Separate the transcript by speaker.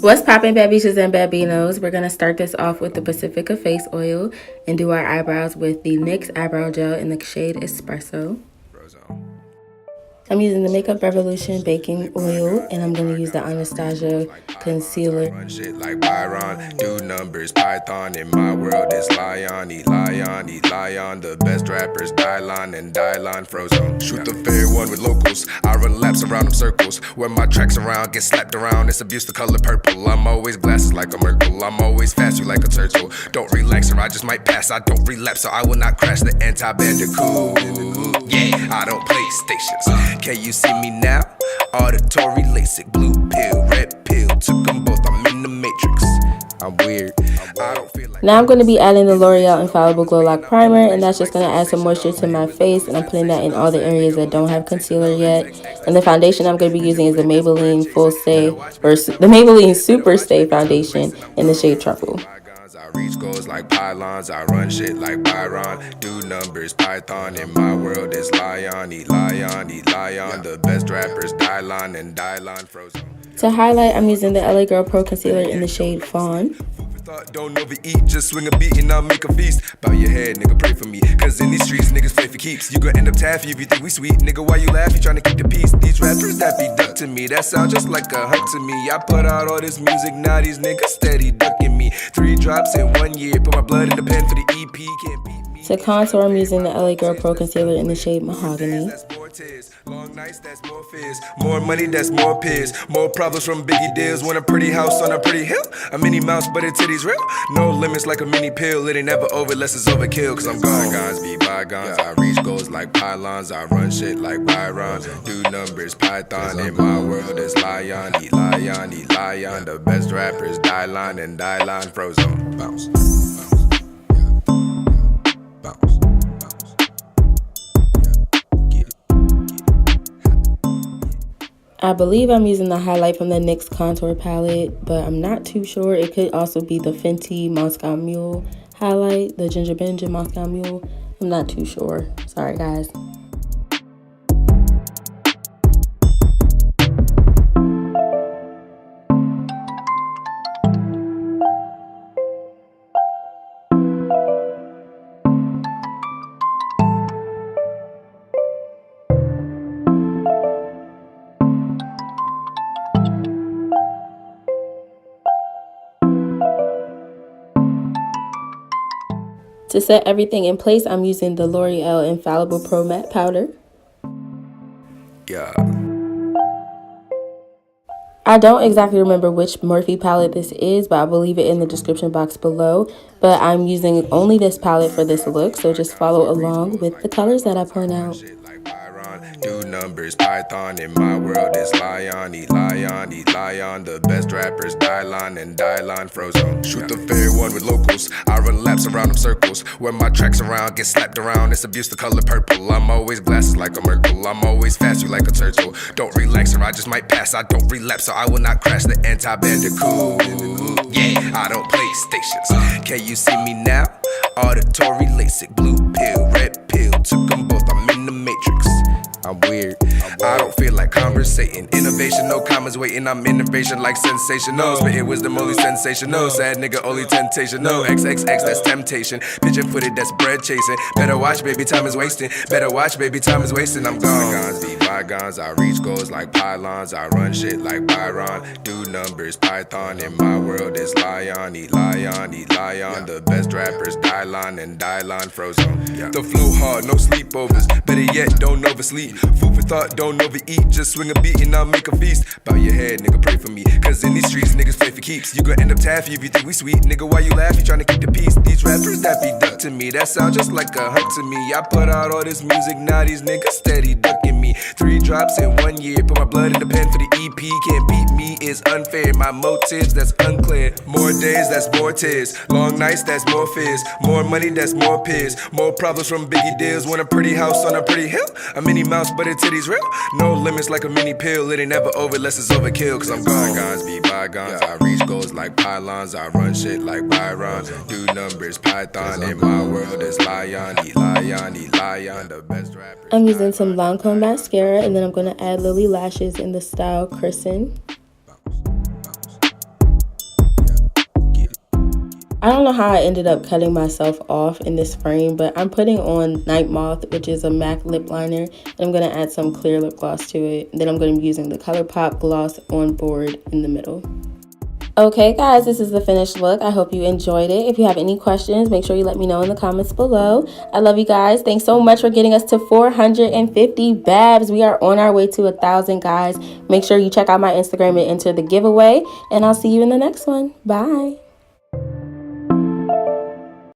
Speaker 1: What's poppin', Babishas and Babinosss? We're going to start this off with the Pacifica Face Oil and do our eyebrows with the NYX Eyebrow Gel in the shade Espresso.
Speaker 2: Phrozone.
Speaker 1: I'm using the Makeup Revolution Baking Oil, and I'm going to use the Anastasia Concealer.
Speaker 2: Run shit like Byron, do numbers, Python. In my world is Lion, Lion. The best rappers, Dylon and Dylon, Phrozone. Shoot the fair one with locals. I run laps around them circles. When my tracks around, get slapped around. It's abuse the color purple. I'm always glasses like a Merkle. I'm always faster like a turtle. Don't relax or I just might pass. I don't relapse, so I will not crash the anti-bandicoot. Yeah, I don't play stations. Can you see me now? Auditory, LASIK, blue pill, red pill. Took them both, I'm in the matrix. I'm weird. I don't feel like.
Speaker 1: Now I'm going to be adding the L'Oreal Infallible Glow Lock Primer, and that's just going to add some moisture to my face, and I'm putting that in all the areas that don't have concealer yet. And the foundation I'm going to be using is the Maybelline Full Stay, or the Maybelline Super Stay Foundation in the shade Truffle.
Speaker 2: I reach goals like pylons, I run shit like Byron, do numbers, Python. In my world is Lion, Lion. The best rappers, Dylon and Dylon, Phrozone.
Speaker 1: To highlight, I'm using the LA Girl Pro Concealer in the shade Fawn.
Speaker 2: Don't overeat, just swing a beat and I'll make a feast. Bow your head, nigga, pray for me. Cause in these streets, niggas play for keeps. You gon' end up taffy if you think we sweet. Nigga, why you laugh? You tryna keep the peace. These rappers that be duck to me, that sound just like a hug to me. I put out all this music, now these niggas steady ducking me. 3 drops in 1 year, put my blood in the pen for the EP, can't beat me.
Speaker 1: To contour, I'm using the LA Girl Pro Concealer in the shade Mahogany.
Speaker 2: Long nights, that's more fears. More money, that's more peers. More problems from Biggie deals. Want a pretty house on a pretty hill. A mini mouse, but her titties real. No limits like a mini pill. It ain't never over unless it's overkill. Cause I'm gone. Bygones be bygones. I reach goals like pylons. I run shit like Byron. Do numbers, Python. In my world is Lion, Lion. The best rappers, Dylon and Dylon, Phrozone. Bounce.
Speaker 1: I believe I'm using the highlight from the NYX Contour palette, but I'm not too sure. It could also be the Fenty Moscow Mule highlight, the Ginger Benjamin Moscow Mule. I'm not too sure. Sorry, guys. To set everything in place, I'm using the L'Oreal Infallible Pro Matte Powder.
Speaker 2: Yeah.
Speaker 1: I don't exactly remember which Morphe palette this is, but I'll leave it in the description box below. But I'm using only this palette for this look, so just follow along with the colors that I point out.
Speaker 2: Do numbers, Python. In my world is Lion, Lion. The best rappers, Dylon and Dylon, Phrozone. Shoot the fair one with locals. I run laps around them circles. When my tracks around, get slapped around. It's abuse the color purple. I'm always glasses like a Merkle. I'm always faster like a turtle. Don't relax or I just might pass. I don't relapse, so I will not crash the anti-bandicoot. Yeah, I don't play stations. Can you see me now? Auditory, LASIK, blue pill, red pill. Took them both, I'm in the matrix. I'm weird. I don't feel like conversating. Innovation, no commas waiting. I'm innovation like sensational. Spitting wisdom, only sensational. Sad nigga, only temptation. No XXX, that's temptation. Pigeon footed, that's bread chasing. Better watch, baby, time is wasting. Better watch, baby, time is wasting. I'm gone. Bygones be bygones. I reach goals like pylons. I run shit like Byron. Do numbers, Python. In my world is Lion, Lion. The best rappers, Dylon and Dylon, Phrozone. The flu hard, no sleepovers. Better yet, don't oversleep. Food for thought, don't overeat. Just swing a beat and I'll make a feast. Bow your head, nigga, pray for me. Cause in these streets, niggas play for keeps. You gon' end up taffy if you think we sweet. Nigga, why you laugh? You tryna keep the peace. These rappers that be duck to me, that sound just like a hug to me. I put out all this music, now these niggas steady ducking me. 3 drops in 1 year, put my blood in the pen for the EP. Can't beat me, is unfair. My motives, that's unclear. More days, that's more tears. Long nights, that's more fears. More money, that's more peers. More problems from Biggie deals. Want a pretty house on a pretty hill. A mini mouse, but her titties real. No limits like a mini pill. It ain't never over unless it's overkill. Cause I'm gone. Bygones be bygones. I reach goals like pylons. I run shit like Byron. Do numbers, Python. In my world is Lion, Lion. The best rapper.
Speaker 1: I'm using some Lancome mascara, and then I'm going to add Lilly lashes in the style Christen. I don't know how I ended up cutting myself off in this frame, but I'm putting on Night Moth, which is a MAC lip liner, and I'm going to add some clear lip gloss to it. Then I'm going to be using the ColourPop gloss on board in the middle. Okay guys, this is the finished look. I hope you enjoyed it. If you have any questions, make sure you let me know in the comments below. I love you guys. Thanks so much for getting us to 450 babs. We are on our way to 1,000 guys. Make sure you check out my Instagram and enter the giveaway, and I'll see you in the next one. Bye.